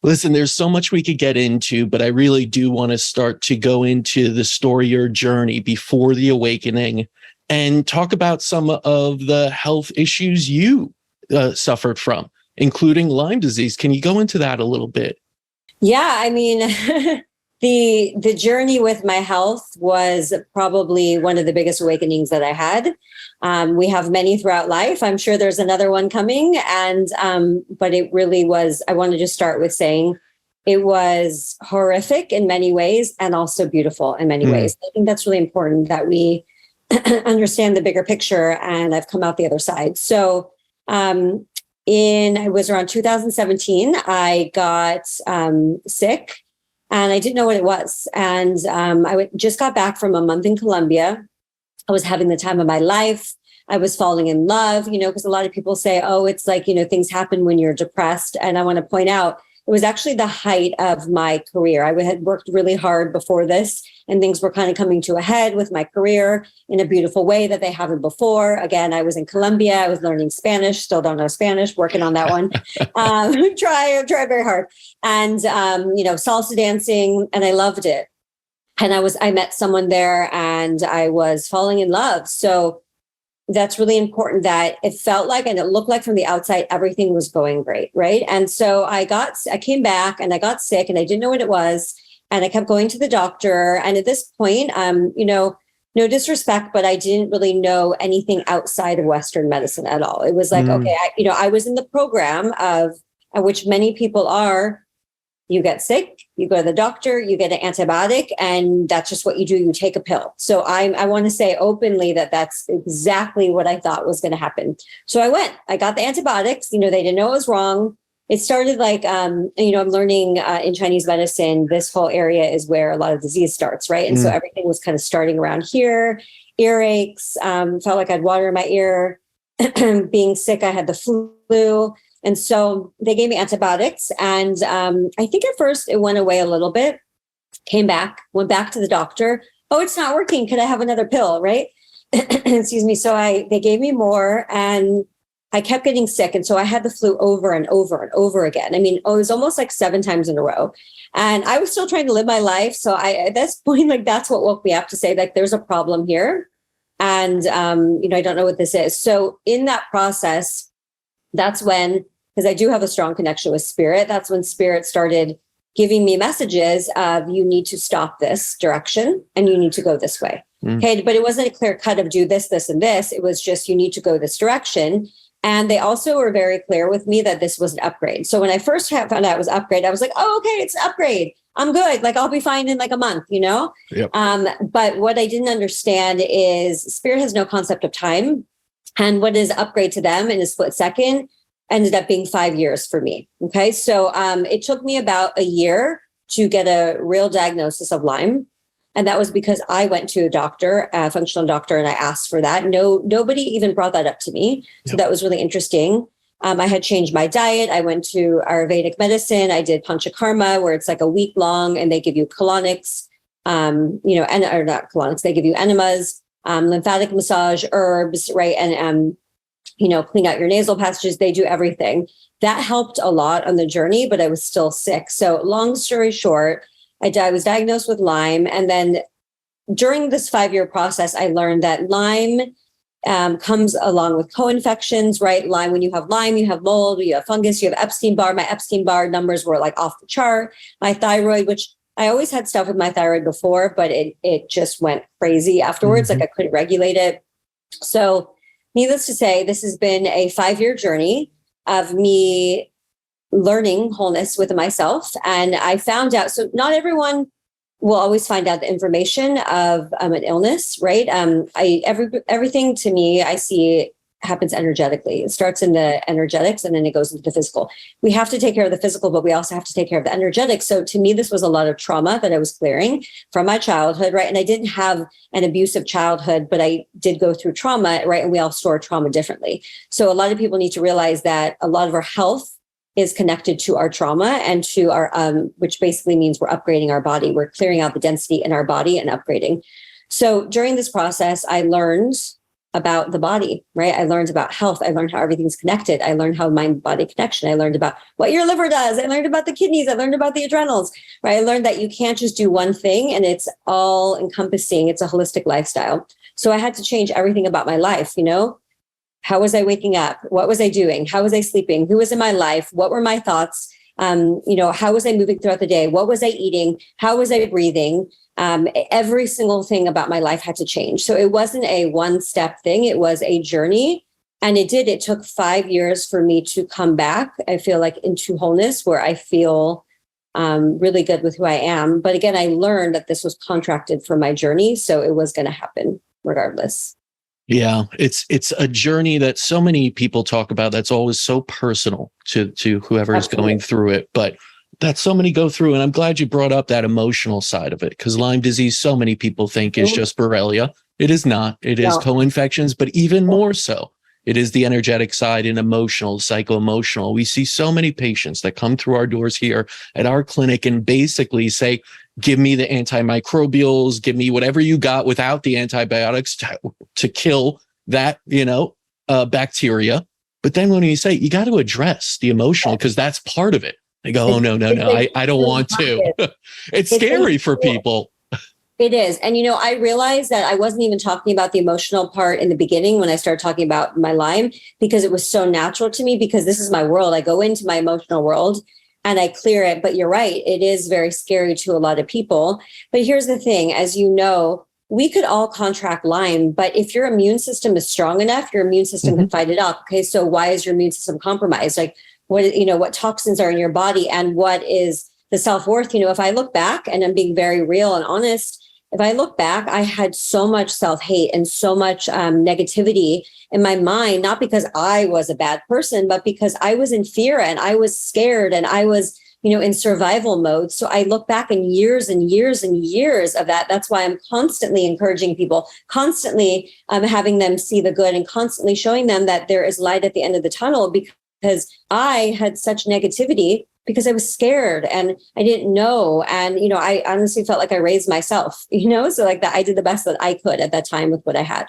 Listen, there's so much we could get into, but I really do want to start to go into the story or journey before the awakening and talk about some of the health issues you suffered from, including Lyme disease. Can you go into that a little bit? Yeah, I mean, the journey with my health was probably one of the biggest awakenings that I had. We have many throughout life. I'm sure there's another one coming. And but it really was, I want to just start with saying it was horrific in many ways and also beautiful in many ways. I think that's really important that we understand the bigger picture, and I've come out the other side. So it was around 2017, I got sick and I didn't know what it was. And just got back from a month in Colombia. I was having the time of my life. I was falling in love, because a lot of people say, oh, it's like, things happen when you're depressed. And I want to point out, it was actually the height of my career. I had worked really hard before this, and things were kind of coming to a head with my career in a beautiful way that they haven't before. Again, I was in Colombia. I was learning Spanish, still don't know Spanish, working on that one. Try very hard. And, salsa dancing, and I loved it. And I met someone there and I was falling in love. So that's really important, that it felt like, and it looked like from the outside, everything was going great. Right. And so I came back and I got sick and I didn't know what it was. And I kept going to the doctor. And at this point, no disrespect, but I didn't really know anything outside of Western medicine at all. It was like, okay, I was in the program of which many people are. You get sick, you go to the doctor, you get an antibiotic, and that's just what you do. You take a pill. So I want to say openly that that's exactly what I thought was going to happen. So I got the antibiotics, they didn't know it was wrong. It started like, I'm learning in Chinese medicine, this whole area is where a lot of disease starts, right? And so everything was kind of starting around here. Earaches, felt like I had water in my ear. Being sick, I had the flu. And so they gave me antibiotics. And I think at first it went away a little bit, came back, went back to the doctor. Oh, it's not working. Could I have another pill? Right. Excuse me. So they gave me more and I kept getting sick. And so I had the flu over and over and over again. I mean, it was almost like 7 times in a row. And I was still trying to live my life. So at this point, like, that's what woke me up to say, like, there's a problem here. And, I don't know what this is. So in that process, that's when, because I do have a strong connection with spirit, that's when spirit started giving me messages of, you need to stop this direction and you need to go this way. Okay. But it wasn't a clear cut of do this, this, and this. It was just, you need to go this direction. And they also were very clear with me that this was an upgrade. So when I first found out it was upgrade, I was like, oh, okay, it's an upgrade. I'm good. Like, I'll be fine in like a month, Yep. But what I didn't understand is spirit has no concept of time. And what is upgrade to them in a split second ended up being 5 years for me. Okay. So it took me about a year to get a real diagnosis of Lyme. And that was because I went to a doctor, a functional doctor, and I asked for that. Nobody even brought that up to me. So that was really interesting. I had changed my diet. I went to Ayurvedic medicine. I did panchakarma, where it's like a week long and they give you colonics, or not colonics, they give you enemas, lymphatic massage, herbs, right? And, clean out your nasal passages. They do everything. That helped a lot on the journey, but I was still sick. So long story short, I was diagnosed with Lyme. And then during this 5-year process, I learned that Lyme comes along with co-infections, right? Lyme, when you have Lyme, you have mold, you have fungus, you have Epstein-Barr. My Epstein-Barr numbers were like off the chart. My thyroid, which I always had stuff with my thyroid before, but it just went crazy afterwards. Like, I couldn't regulate it. So needless to say, this has been a 5-year journey of me learning wholeness within myself. And I found out, so not everyone will always find out the information of an illness, right? Everything to me, I see happens energetically. It starts in the energetics and then it goes into the physical. We have to take care of the physical, but we also have to take care of the energetics. So to me, this was a lot of trauma that I was clearing from my childhood, right? And I didn't have an abusive childhood, but I did go through trauma, right? And we all store trauma differently. So a lot of people need to realize that a lot of our health is connected to our trauma and to our, which basically means we're upgrading our body. We're clearing out the density in our body and upgrading. So during this process, I learned about the body, right? I learned about health. I learned how everything's connected. I learned how mind-body connection. I learned about what your liver does. I learned about the kidneys. I learned about the adrenals, right? I learned that you can't just do one thing and it's all encompassing. It's a holistic lifestyle. So I had to change everything about my life, How was I waking up? What was I doing? How was I sleeping? Who was in my life? What were my thoughts? How was I moving throughout the day? What was I eating? How was I breathing? Every single thing about my life had to change. So it wasn't a one-step thing. It was a journey. And it took 5 years for me to come back. I feel like into wholeness where I feel really good with who I am. But again, I learned that this was contracted for my journey. So it was going to happen regardless. Yeah, it's a journey that so many people talk about that's always so personal to whoever is going through it, but that so many go through. And I'm glad you brought up that emotional side of it, because Lyme disease, so many people think is just Borrelia. It is not. It is co-infections, but even more so, it is the energetic side and emotional, psycho-emotional. We see so many patients that come through our doors here at our clinic and basically say, give me the antimicrobials, give me whatever you got without the antibiotics to kill that, bacteria. But then when you say you got to address the emotional, because that's part of it, they go, oh, no, I don't want to. It's scary for people. It is. And, I realized that I wasn't even talking about the emotional part in the beginning when I started talking about my Lyme, because it was so natural to me, because this is my world. I go into my emotional world and I clear it. But you're right. It is very scary to a lot of people. But here's the thing, as you know, we could all contract Lyme, but if your immune system is strong enough, your immune system can fight it off. Okay. So why is your immune system compromised? Like what toxins are in your body and what is the self-worth? If I look back, and I'm being very real and honest, if I look back, I had so much self-hate and so much negativity in my mind, not because I was a bad person, but because I was in fear and I was scared and I was, in survival mode. So I look back in years and years and years of that. That's why I'm constantly encouraging people, constantly having them see the good and constantly showing them that there is light at the end of the tunnel, because I had such negativity because I was scared and I didn't know. And, I honestly felt like I raised myself, so like that I did the best that I could at that time with what I had.